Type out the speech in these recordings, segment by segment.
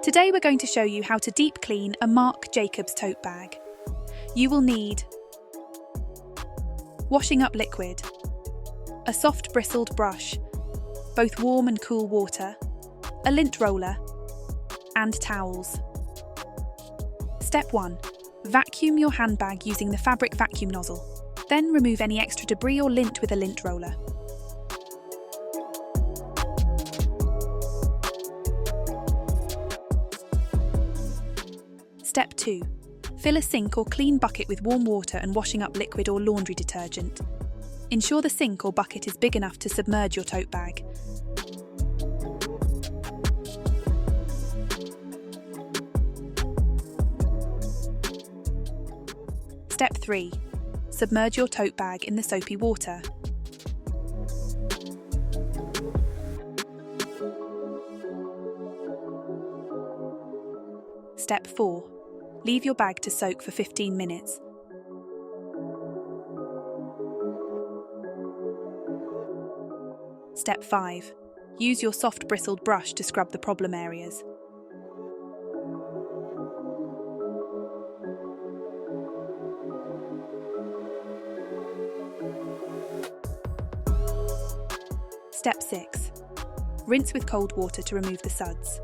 Today we're going to show you how to deep clean a Marc Jacobs tote bag. You will need washing up liquid, a soft bristled brush, both warm and cool water, a lint roller, and towels. Step 1. Vacuum your handbag using the fabric vacuum nozzle. Then remove any extra debris or lint with a lint roller. Step 2. Fill a sink or clean bucket with warm water and washing up liquid or laundry detergent. Ensure the sink or bucket is big enough to submerge your tote bag. Step 3. Submerge your tote bag in the soapy water. Step 4. Leave your bag to soak for 15 minutes. Step 5. Use your soft bristled brush to scrub the problem areas. Step 6. Rinse with cold water to remove the suds.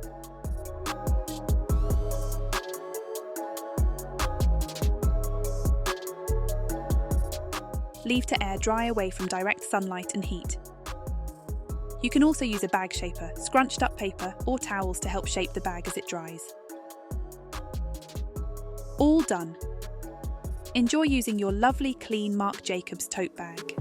Leave to air dry away from direct sunlight and heat. You can also use a bag shaper, scrunched up paper or towels to help shape the bag as it dries. All done. Enjoy using your lovely clean Marc Jacobs tote bag.